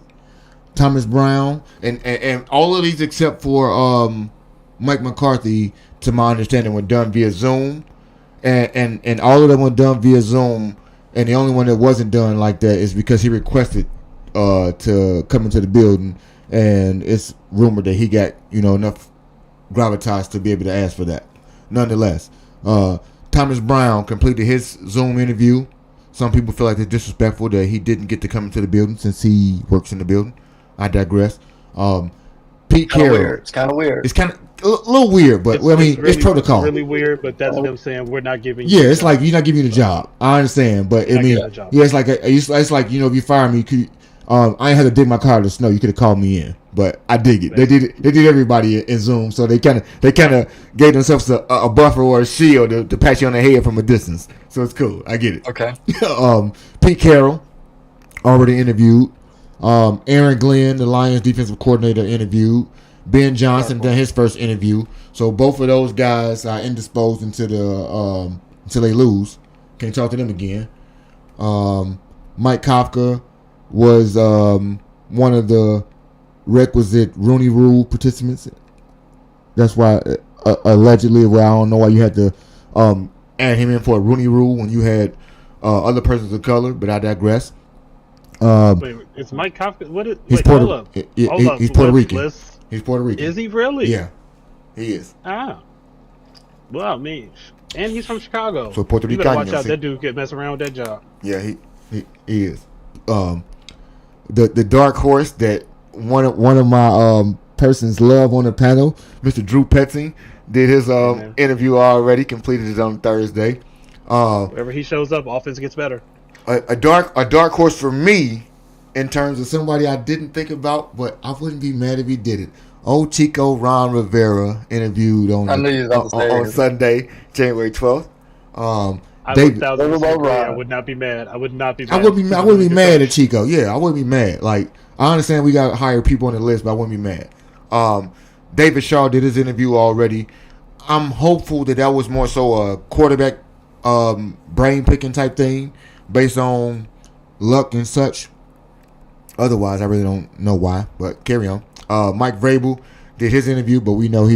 Thomas Brown, and all of these except for Mike McCarthy, to my understanding, were done via Zoom, and all of them were done via Zoom, and the only one that wasn't done like that is because he requested to come into the building, and it's rumored that he got enough gravitas to be able to ask for that. Nonetheless, Thomas Brown completed his Zoom interview. Some people feel like it's disrespectful that he didn't get to come into the building since he works in the building. I digress. Pete Carroll. It's kind of weird. It's kind of a little weird, but it's protocol. It's really weird, but that's them saying we're not giving you. Yeah, it's like you're not giving you the job. I understand, but it's like it's like if you fire me, I ain't had to dig my car out of the snow. You could have called me in, but I dig it. They did everybody in Zoom, so they kind of gave themselves a buffer or a shield to pat you on the head from a distance. So it's cool. I get it. Okay. Pete Carroll already interviewed. Aaron Glenn, the Lions defensive coordinator, interviewed. Ben Johnson done his first interview. So both of those guys are indisposed until they lose. Can't talk to them again. Mike Kafka was one of the requisite Rooney Rule participants. That's why allegedly, I don't know why you had to add him in for a Rooney Rule when you had other persons of color, but I digress. Wait, it's Mike Kafka. What is? He's Hold up. He's Puerto Rican. He's Puerto Rican. Is he really? Yeah, he is. Ah. Well, I mean, and he's from Chicago. So Puerto You Rican. better watch out. That dude get messing around with that job. Yeah, he is. The dark horse that one of my persons love on the panel, Mr. Drew Petzing, did his interview already. Completed it on Thursday. Wherever he shows up, offense gets better. A dark horse for me, in terms of somebody I didn't think about, but I wouldn't be mad if he did it. Old Chico Ron Rivera interviewed on Sunday, January 12th. I would not be mad. I would not be mad. I wouldn't be mad at Chico. Yeah, I wouldn't be mad. Like, I understand we got higher people on the list, but I wouldn't be mad. David Shaw did his interview already. I'm hopeful that was more so a quarterback brain picking type thing based on luck and such. Otherwise, I really don't know why, but carry on. Mike Vrabel did his interview, but we know I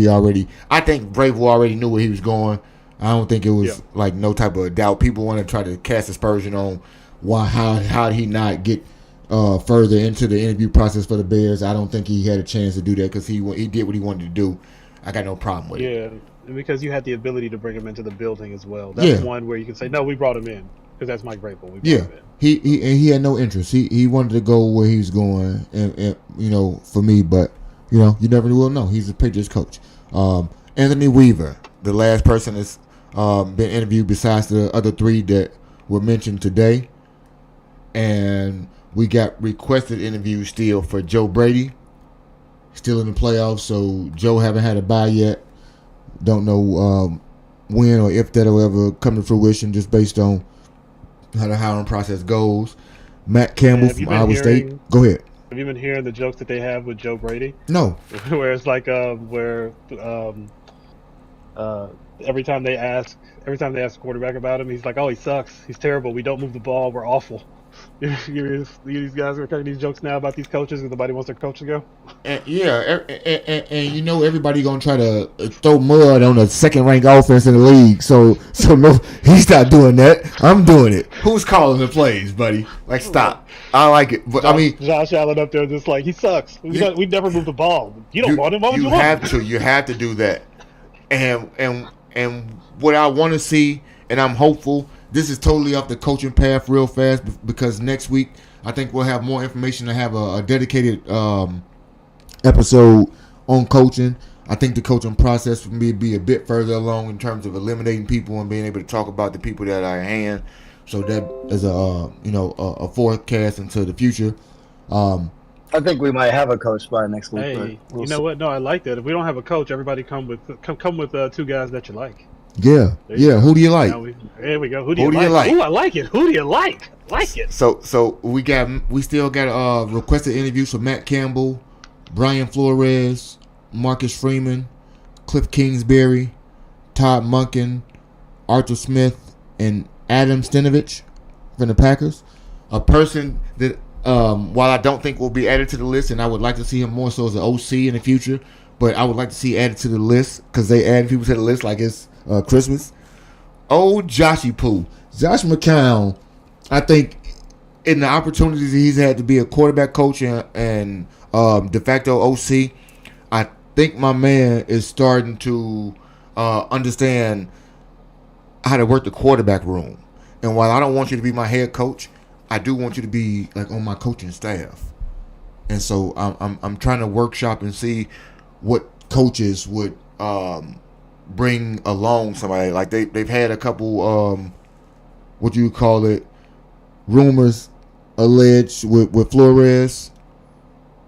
think Vrabel already knew where he was going. I don't think it was like no type of doubt. People want to try to cast aspersion on how did he not get further into the interview process for the Bears. I don't think he had a chance to do that because he did what he wanted to do. I got no problem with it. Yeah, because you had the ability to bring him into the building as well. That's one where you can say, no, we brought him in because that's Mike Vrabel. We brought him in. He had no interest. He wanted to go where he was going, and for me, but you never will know. He's a Patriots coach. Anthony Weaver, the last person that's been interviewed besides the other three that were mentioned today, and we got requested interviews still for Joe Brady, still in the playoffs. So Joe haven't had a bye yet. Don't know when or if that'll ever come to fruition, just based on how the hiring process goes. Matt Campbell from Iowa State. Go ahead. Have you been hearing the jokes that they have with Joe Brady? No. Where it's like every time they ask the quarterback about him, he's like, "Oh, he sucks. He's terrible. We don't move the ball. We're awful." These guys are telling these jokes now about these coaches because nobody wants their coach to go. And everybody gonna try to throw mud on the second-ranked offense in the league. So no, he's not doing that. I'm doing it. Who's calling the plays, buddy? Like, stop. I like it, but Josh Allen up there just like he sucks. We never move the ball. You don't want him. Why would you want him? You have to do that. And what I want to see, and I'm hopeful. This is totally off the coaching path real fast because next week I think we'll have more information to have a dedicated episode on coaching. I think the coaching process will be a bit further along in terms of eliminating people and being able to talk about the people that are at hand. So that is a forecast into the future. I think we might have a coach by next week. Hey, you know what? No, I like that. If we don't have a coach, everybody come with two guys that you like. Yeah. Who do you like? There we go. Who do you like? Ooh, I like it. Who do you like? Like it. So we still got requested interviews for Matt Campbell, Brian Flores, Marcus Freeman, Cliff Kingsbury, Todd Monken, Arthur Smith, and Adam Stenovich from the Packers. A person that While I don't think will be added to the list, and I would like to see him more so as an OC in the future, but I would like to see added to the list because they add people to the list like it's Christmas. Old Joshy Poo. Josh McCown, I think in the opportunities he's had to be a quarterback coach and de facto OC, I think my man is starting to understand how to work the quarterback room. And while I don't want you to be my head coach, I do want you to be like on my coaching staff. And so I'm trying to workshop and see what coaches would bring along somebody. Like they've had a couple what do you call it, rumors alleged with Flores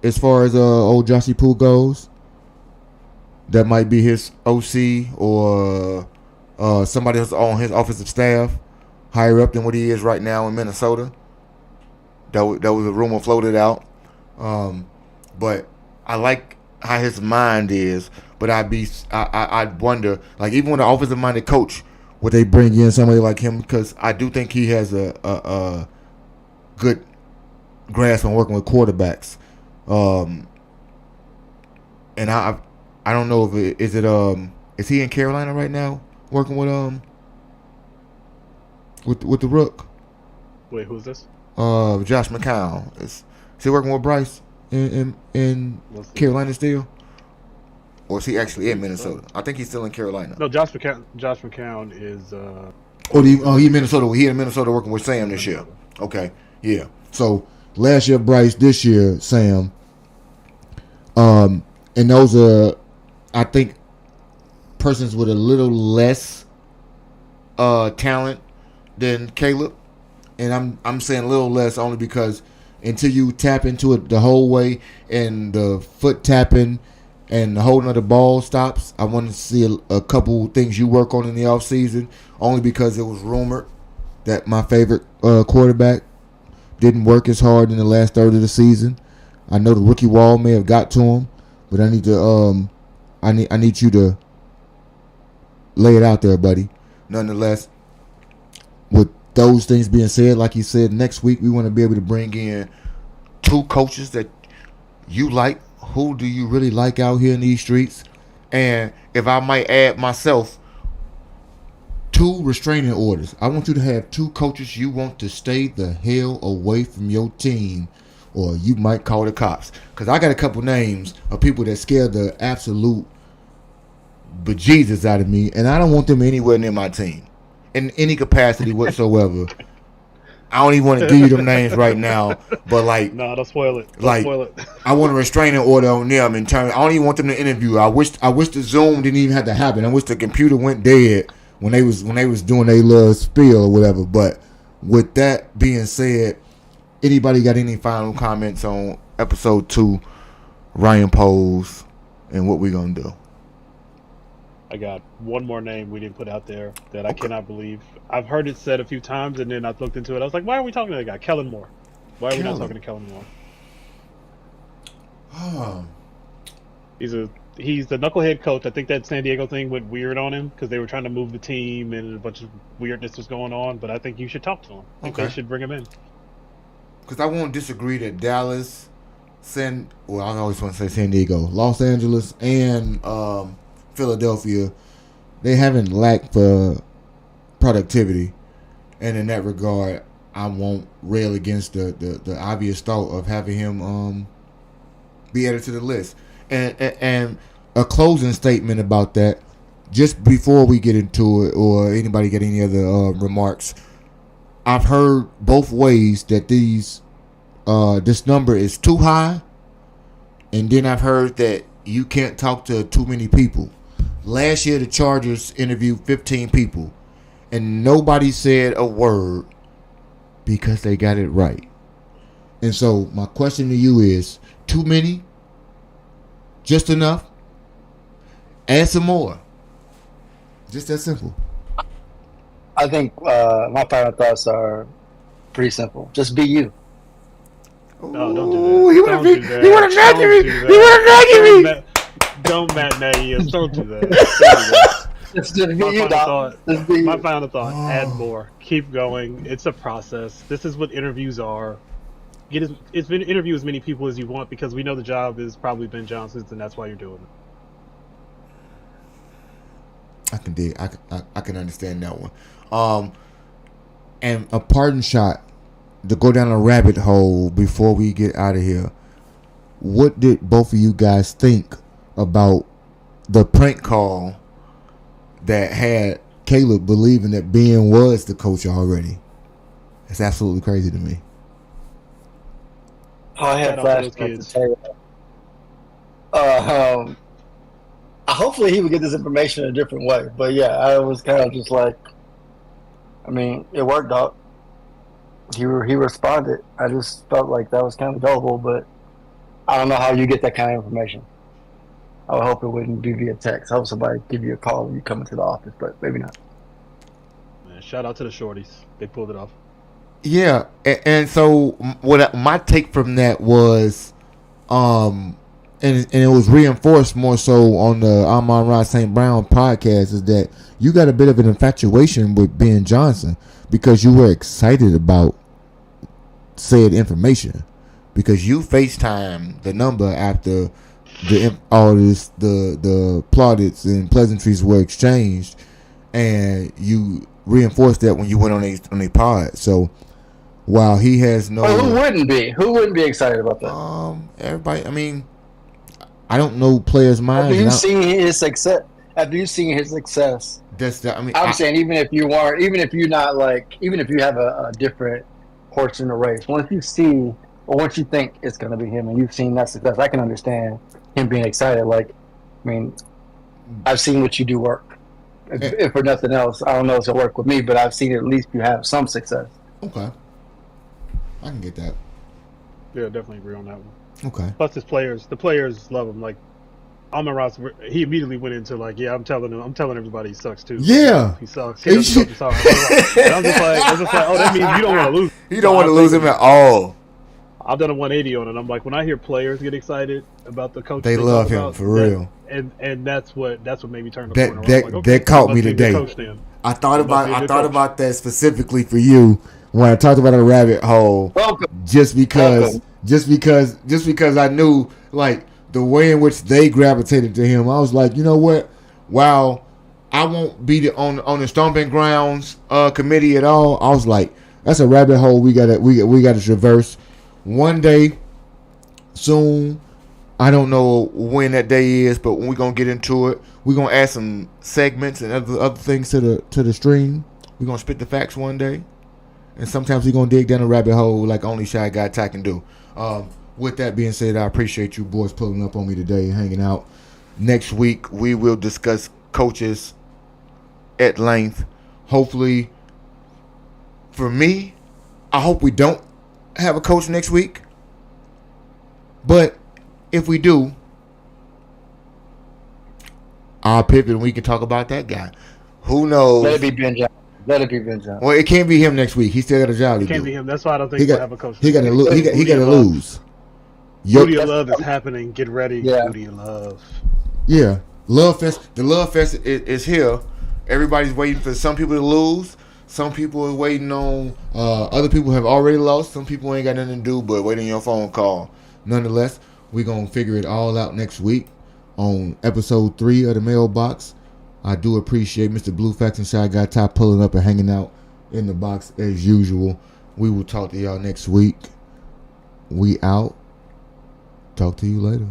as far as old Joshy Poo goes. That might be his OC or somebody else on his offensive staff higher up than what he is right now in Minnesota. That was a rumor floated out. But I like how his mind is. But I'd wonder, like even with an offensive minded coach, would they bring in somebody like him? Because I do think he has a good grasp on working with quarterbacks. And I don't know if is he in Carolina right now working with the Rook? Wait, who's this? Josh McCown. Is he working with Bryce in Carolina still? Or is he actually in Minnesota? I think he's still in Carolina. No, Josh McCown is. He in Minnesota. He in Minnesota working with Sam this year. Okay, yeah. So last year Bryce, this year Sam. And those are, I think, persons with a little less talent than Caleb. And I'm saying a little less only because until you tap into it the whole way and the foot tapping and the holding of the ball stops, I want to see a couple things you work on in the offseason, only because it was rumored that my favorite quarterback didn't work as hard in the last third of the season. I know the rookie wall may have got to him, but I need to I need you to lay it out there, buddy. Nonetheless, with those things being said, like you said, next week we want to be able to bring in two coaches that you like. Who do you really like out here in these streets? And if I might add myself, 2 restraining orders. I want you to have 2 coaches you want to stay the hell away from your team, or you might call the cops. Because I got a couple names of people that scare the absolute bejesus out of me, and I don't want them anywhere near my team in any capacity whatsoever. I don't even want to give you them names right now, but like, no, don't spoil it. Don't spoil it. I want a restraining order on them in terms. I don't even want them to interview. I wish the Zoom didn't even have to happen. I wish the computer went dead when they was doing their little spiel or whatever. But with that being said, anybody got any final comments on episode 2, Ryan Poles, and what we gonna do? I got one more name we didn't put out there that I cannot believe. I've heard it said a few times, and then I looked into it. I was like, why are we talking to that guy? Kellen Moore. Why are we not talking to Kellen Moore? He's the knucklehead coach. I think that San Diego thing went weird on him because they were trying to move the team and a bunch of weirdness was going on. But I think you should talk to him. I think they should bring him in. Because I won't disagree that Dallas, I always want to say San Diego, Los Angeles, and Philadelphia, they haven't lacked for productivity, and in that regard, I won't rail against the obvious thought of having him be added to the list. And a closing statement about that, just before we get into it, or anybody get any other remarks. I've heard both ways that this number is too high, and then I've heard that you can't talk to too many people. Last year, the Chargers interviewed 15 people, and nobody said a word because they got it right. And so my question to you is, too many? Just enough? Add some more. Just that simple. I think my final thoughts are pretty simple. Just be you. No, don't do that. He want to nag me. He want to nag me. Don't Matt Nagy us. Don't do that. Just be you, dog. My final thought, add more. Keep going. It's a process. This is what interviews are. interview as many people as you want because we know the job is probably Ben Johnson's, and that's why you're doing it. I can understand that one. And a pardon shot to go down a rabbit hole before we get out of here. What did both of you guys think about the prank call that had Caleb believing that Ben was the coach already? It's absolutely crazy to me. Oh, I had Shout out to those flashbacks to kids. Taylor. Hopefully he would get this information in a different way. But yeah, I was kind of just like, I mean, it worked out. He responded. I just felt like that was kind of gullible, but I don't know how you get that kind of information. I would hope it wouldn't be via text. I hope somebody give you a call when you come into the office, but maybe not. Man, shout out to the shorties. They pulled it off. Yeah, and so my take from that was, and it was reinforced more so on the Amon-Ra St. Brown podcast, is that you got a bit of an infatuation with Ben Johnson because you were excited about said information because you FaceTime the number after the plaudits and pleasantries were exchanged, and you reinforced that when you went on a pod. So while he has no, who wouldn't be? Who wouldn't be excited about that? Everybody. I mean, I don't know players' minds. After you've seen his success, That's the. I mean, I'm saying even if you have a different horse in the race, once you see or once you think it's going to be him and you've seen that success, I can understand him being excited. Like, I mean, I've seen what you do work. If for nothing else, I don't know if it'll work with me, but I've seen at least you have some success. Okay, I can get that. Yeah, definitely agree on that one. Okay. Plus, the players love him. Like Amon-Ra, he immediately went into like, yeah, I'm telling everybody he sucks too. Yeah, he sucks. He doesn't coach us. And I'm just like, oh, that means you don't want to lose. You don't want to lose him at all. I've done a 180 on it. I'm like, when I hear players get excited about the coach, they love him for real. And that's what made me turn the corner. That, like, okay, that caught me today. I thought about that specifically for you when I talked about a rabbit hole. Welcome. Just because I knew like the way in which they gravitated to him. I was like, you know what? While I won't be on the stomping grounds committee at all, I was like, that's a rabbit hole we gotta traverse. One day, soon, I don't know when that day is, but when we're gonna get into it, we're gonna add some segments and other things to the stream. We're gonna spit the facts one day, and sometimes we're gonna dig down a rabbit hole like only Shy Guy Ty can do. With that being said, I appreciate you boys pulling up on me today and hanging out. Next week we will discuss coaches at length. Hopefully, for me, I hope we don't have a coach next week. But if we do, I'll pivot and we can talk about that guy. Who knows? Let it be Ben Johnson. Well, it can't be him next week. He still got a job to do. It can't be him. That's why I don't think we'll have a coach. He got to lose. He got to lose. Who do you love is happening. Get ready. Yeah. Who do you love? Yeah. Love Fest. The Love Fest is here. Everybody's waiting for some people to lose. Some people are waiting on. Other people have already lost. Some people ain't got nothing to do but wait on your phone call. Nonetheless, we're going to figure it all out next week on episode 3 of the Mailbox. I do appreciate Mr. Blue Facts and Shy Guy Top pulling up and hanging out in the box as usual. We will talk to y'all next week. We out. Talk to you later.